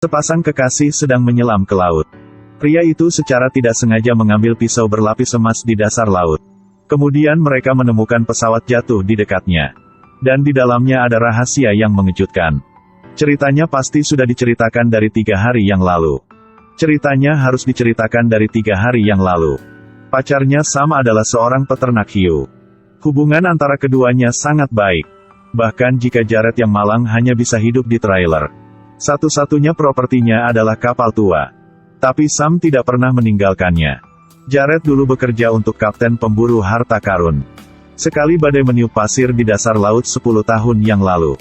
Sepasang kekasih sedang menyelam ke laut. Pria itu secara tidak sengaja mengambil pisau berlapis emas di dasar laut. Kemudian mereka menemukan pesawat jatuh di dekatnya. Dan di dalamnya ada rahasia yang mengejutkan. Ceritanya pasti sudah diceritakan dari 3 hari yang lalu. Ceritanya harus diceritakan dari 3 hari yang lalu. Pacarnya Sam adalah seorang peternak hiu. Hubungan antara keduanya sangat baik. Bahkan jika Jared yang malang hanya bisa hidup di trailer. Satu-satunya propertinya adalah kapal tua. Tapi Sam tidak pernah meninggalkannya. Jared dulu bekerja untuk kapten pemburu harta karun. Sekali badai meniup pasir di dasar laut 10 tahun yang lalu.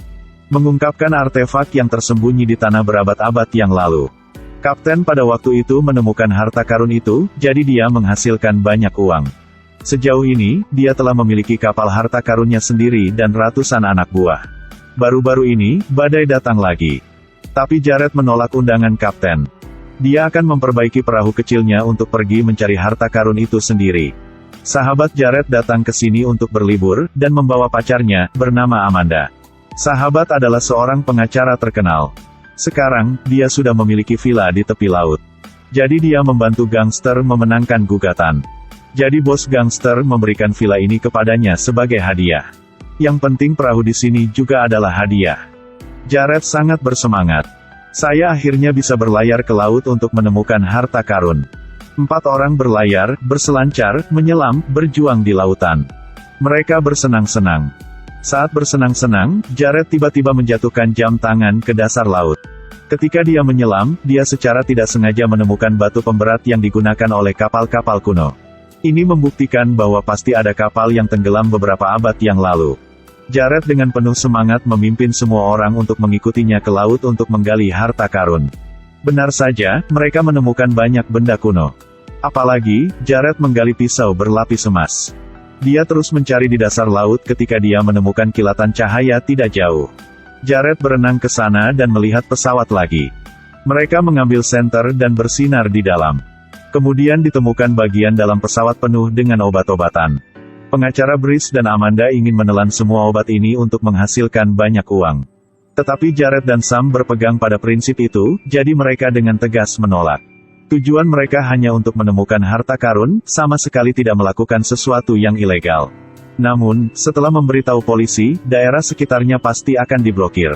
Mengungkapkan artefak yang tersembunyi di tanah berabad-abad yang lalu. Kapten pada waktu itu menemukan harta karun itu, jadi dia menghasilkan banyak uang. Sejauh ini, dia telah memiliki kapal harta karunnya sendiri dan ratusan anak buah. Baru-baru ini, badai datang lagi. Tapi Jared menolak undangan kapten. Dia akan memperbaiki perahu kecilnya untuk pergi mencari harta karun itu sendiri. Sahabat Jared datang ke sini untuk berlibur, dan membawa pacarnya, bernama Amanda. Sahabat adalah seorang pengacara terkenal. Sekarang, dia sudah memiliki villa di tepi laut. Jadi dia membantu gangster memenangkan gugatan. Jadi bos gangster memberikan villa ini kepadanya sebagai hadiah. Yang penting perahu di sini juga adalah hadiah. Jared sangat bersemangat. Saya akhirnya bisa berlayar ke laut untuk menemukan harta karun. 4 orang berlayar, berselancar, menyelam, berjuang di lautan. Mereka bersenang-senang. Saat bersenang-senang, Jared tiba-tiba menjatuhkan jam tangan ke dasar laut. Ketika dia menyelam, dia secara tidak sengaja menemukan batu pemberat yang digunakan oleh kapal-kapal kuno. Ini membuktikan bahwa pasti ada kapal yang tenggelam beberapa abad yang lalu. Jared dengan penuh semangat memimpin semua orang untuk mengikutinya ke laut untuk menggali harta karun. Benar saja, mereka menemukan banyak benda kuno. Apalagi, Jared menggali pisau berlapis emas. Dia terus mencari di dasar laut ketika dia menemukan kilatan cahaya tidak jauh. Jared berenang ke sana dan melihat pesawat lagi. Mereka mengambil senter dan bersinar di dalam. Kemudian ditemukan bagian dalam pesawat penuh dengan obat-obatan. Pengacara Brice dan Amanda ingin menelan semua obat ini untuk menghasilkan banyak uang. Tetapi Jared dan Sam berpegang pada prinsip itu, jadi mereka dengan tegas menolak. Tujuan mereka hanya untuk menemukan harta karun, sama sekali tidak melakukan sesuatu yang ilegal. Namun, setelah memberitahu polisi, daerah sekitarnya pasti akan diblokir.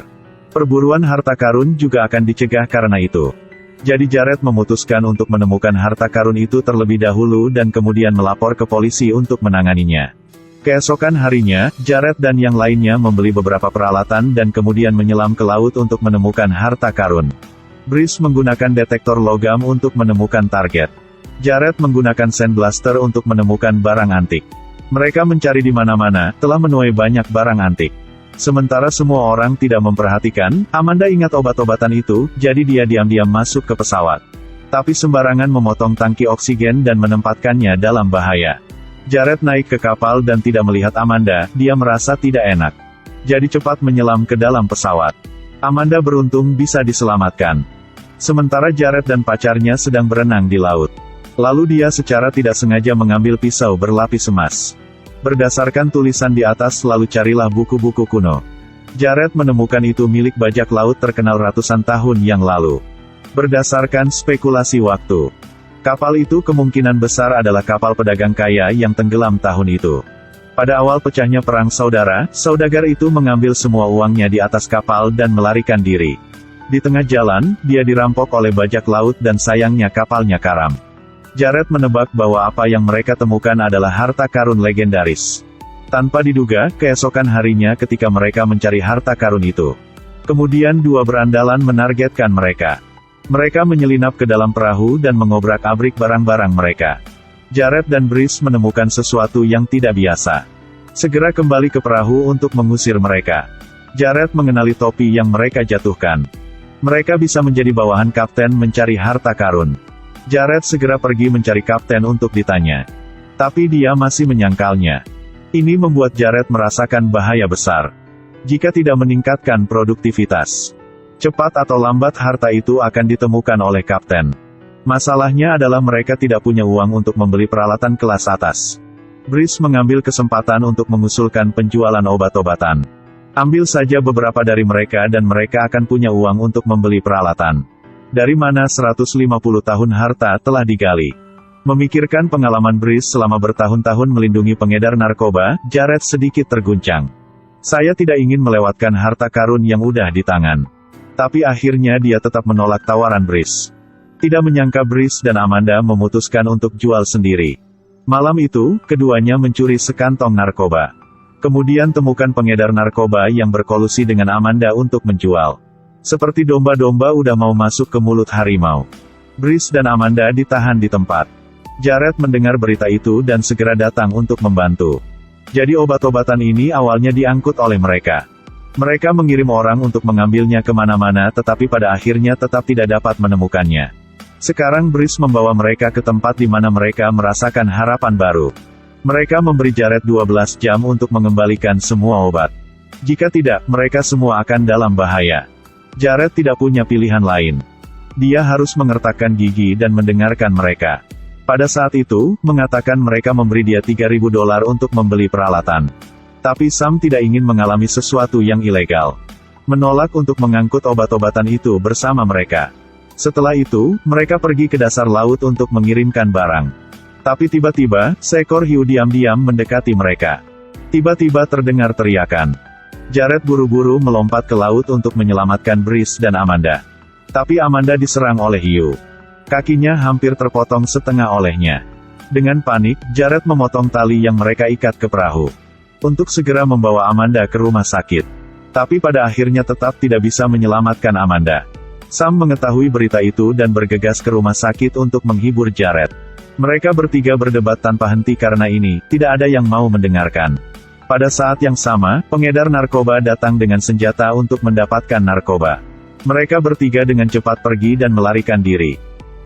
Perburuan harta karun juga akan dicegah karena itu. Jadi Jared memutuskan untuk menemukan harta karun itu terlebih dahulu dan kemudian melapor ke polisi untuk menanganinya. Keesokan harinya, Jared dan yang lainnya membeli beberapa peralatan dan kemudian menyelam ke laut untuk menemukan harta karun. Brice menggunakan detektor logam untuk menemukan target. Jared menggunakan sandblaster untuk menemukan barang antik. Mereka mencari di mana-mana, telah menuai banyak barang antik. Sementara semua orang tidak memperhatikan, Amanda ingat obat-obatan itu, jadi dia diam-diam masuk ke pesawat. Tapi sembarangan memotong tangki oksigen dan menempatkannya dalam bahaya. Jared naik ke kapal dan tidak melihat Amanda, dia merasa tidak enak. Jadi cepat menyelam ke dalam pesawat. Amanda beruntung bisa diselamatkan. Sementara Jared dan pacarnya sedang berenang di laut. Lalu dia secara tidak sengaja mengambil pisau berlapis emas. Berdasarkan tulisan di atas lalu carilah buku-buku kuno. Jared menemukan itu milik bajak laut terkenal ratusan tahun yang lalu. Berdasarkan spekulasi waktu, kapal itu kemungkinan besar adalah kapal pedagang kaya yang tenggelam tahun itu. Pada awal pecahnya perang saudara, saudagar itu mengambil semua uangnya di atas kapal dan melarikan diri. Di tengah jalan, dia dirampok oleh bajak laut dan sayangnya kapalnya karam. Jared menebak bahwa apa yang mereka temukan adalah harta karun legendaris. Tanpa diduga, keesokan harinya ketika mereka mencari harta karun itu. Kemudian 2 berandalan menargetkan mereka. Mereka menyelinap ke dalam perahu dan mengobrak-abrik barang-barang mereka. Jared dan Brice menemukan sesuatu yang tidak biasa. Segera kembali ke perahu untuk mengusir mereka. Jared mengenali topi yang mereka jatuhkan. Mereka bisa menjadi bawahan kapten mencari harta karun. Jared segera pergi mencari kapten untuk ditanya. Tapi dia masih menyangkalnya. Ini membuat Jared merasakan bahaya besar. Jika tidak meningkatkan produktivitas, cepat atau lambat harta itu akan ditemukan oleh kapten. Masalahnya adalah mereka tidak punya uang untuk membeli peralatan kelas atas. Brice mengambil kesempatan untuk mengusulkan penjualan obat-obatan. Ambil saja beberapa dari mereka dan mereka akan punya uang untuk membeli peralatan. Dari mana 150 tahun harta telah digali? Memikirkan pengalaman Brice selama bertahun-tahun melindungi pengedar narkoba, Jared sedikit terguncang. Saya tidak ingin melewatkan harta karun yang udah di tangan. Tapi akhirnya dia tetap menolak tawaran Brice. Tidak menyangka Brice dan Amanda memutuskan untuk jual sendiri. Malam itu, keduanya mencuri sekantong narkoba. Kemudian temukan pengedar narkoba yang berkolusi dengan Amanda untuk menjual. Seperti domba-domba udah mau masuk ke mulut harimau. Brice dan Amanda ditahan di tempat. Jared mendengar berita itu dan segera datang untuk membantu. Jadi obat-obatan ini awalnya diangkut oleh mereka. Mereka mengirim orang untuk mengambilnya kemana-mana tetapi pada akhirnya tetap tidak dapat menemukannya. Sekarang Brice membawa mereka ke tempat di mana mereka merasakan harapan baru. Mereka memberi Jared 12 jam untuk mengembalikan semua obat. Jika tidak, mereka semua akan dalam bahaya. Jared tidak punya pilihan lain. Dia harus mengertakkan gigi dan mendengarkan mereka. Pada saat itu, mengatakan mereka memberi dia $3.000 untuk membeli peralatan. Tapi Sam tidak ingin mengalami sesuatu yang ilegal. Menolak untuk mengangkut obat-obatan itu bersama mereka. Setelah itu, mereka pergi ke dasar laut untuk mengirimkan barang. Tapi tiba-tiba, seekor hiu diam-diam mendekati mereka. Tiba-tiba terdengar teriakan. Jared buru-buru melompat ke laut untuk menyelamatkan Brice dan Amanda. Tapi Amanda diserang oleh hiu. Kakinya hampir terpotong setengah olehnya. Dengan panik, Jared memotong tali yang mereka ikat ke perahu. Untuk segera membawa Amanda ke rumah sakit. Tapi pada akhirnya tetap tidak bisa menyelamatkan Amanda. Sam mengetahui berita itu dan bergegas ke rumah sakit untuk menghibur Jared. Mereka bertiga berdebat tanpa henti karena ini, tidak ada yang mau mendengarkan. Pada saat yang sama, pengedar narkoba datang dengan senjata untuk mendapatkan narkoba. Mereka bertiga dengan cepat pergi dan melarikan diri.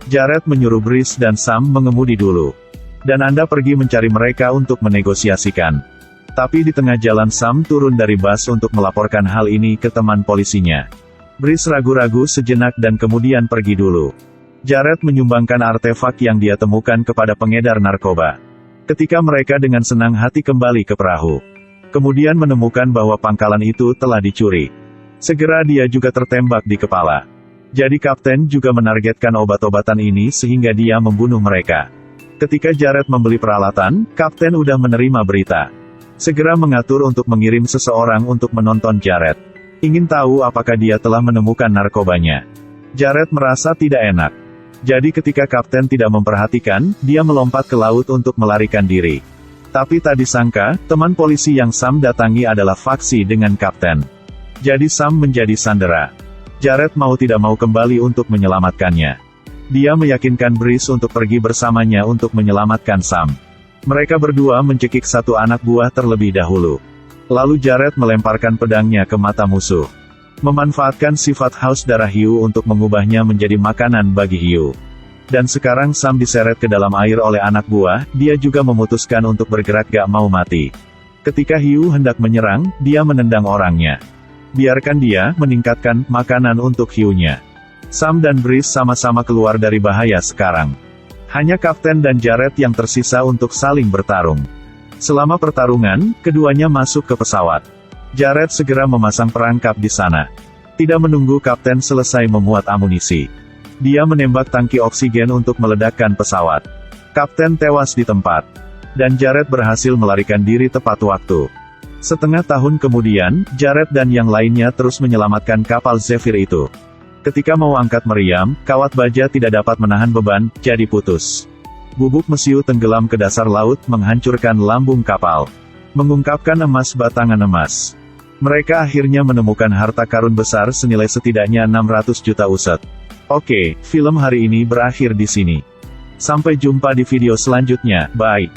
Jared menyuruh Brice dan Sam mengemudi dulu. Dan Anda pergi mencari mereka untuk menegosiasikan. Tapi di tengah jalan Sam turun dari bus untuk melaporkan hal ini ke teman polisinya. Brice ragu-ragu sejenak dan kemudian pergi dulu. Jared menyumbangkan artefak yang dia temukan kepada pengedar narkoba. Ketika mereka dengan senang hati kembali ke perahu. Kemudian menemukan bahwa pangkalan itu telah dicuri. Segera dia juga tertembak di kepala. Jadi kapten juga menargetkan obat-obatan ini sehingga dia membunuh mereka. Ketika Jared membeli peralatan, kapten udah menerima berita. Segera mengatur untuk mengirim seseorang untuk menonton Jared. Ingin tahu apakah dia telah menemukan narkobanya. Jared merasa tidak enak. Jadi ketika kapten tidak memperhatikan, dia melompat ke laut untuk melarikan diri. Tapi tak disangka, teman polisi yang Sam datangi adalah faksi dengan kapten. Jadi Sam menjadi sandera. Jared mau tidak mau kembali untuk menyelamatkannya. Dia meyakinkan Brice untuk pergi bersamanya untuk menyelamatkan Sam. Mereka berdua mencekik satu anak buah terlebih dahulu. Lalu Jared melemparkan pedangnya ke mata musuh. Memanfaatkan sifat haus darah hiu untuk mengubahnya menjadi makanan bagi hiu. Dan sekarang Sam diseret ke dalam air oleh anak buah, dia juga memutuskan untuk bergerak gak mau mati. Ketika hiu hendak menyerang, dia menendang orangnya. Biarkan dia meningkatkan makanan untuk hiunya. Sam dan Brice sama-sama keluar dari bahaya sekarang. Hanya kapten dan Jared yang tersisa untuk saling bertarung. Selama pertarungan, keduanya masuk ke pesawat. Jared segera memasang perangkap di sana. Tidak menunggu kapten selesai memuat amunisi. Dia menembak tangki oksigen untuk meledakkan pesawat. Kapten tewas di tempat. Dan Jared berhasil melarikan diri tepat waktu. Setengah tahun kemudian, Jared dan yang lainnya terus menyelamatkan kapal Zephyr itu. Ketika mau angkat meriam, kawat baja tidak dapat menahan beban, jadi putus. Bubuk mesiu tenggelam ke dasar laut, menghancurkan lambung kapal. Mengungkapkan emas batangan emas. Mereka akhirnya menemukan harta karun besar senilai setidaknya 600 juta uset. Oke, film hari ini berakhir di sini. Sampai jumpa di video selanjutnya, bye.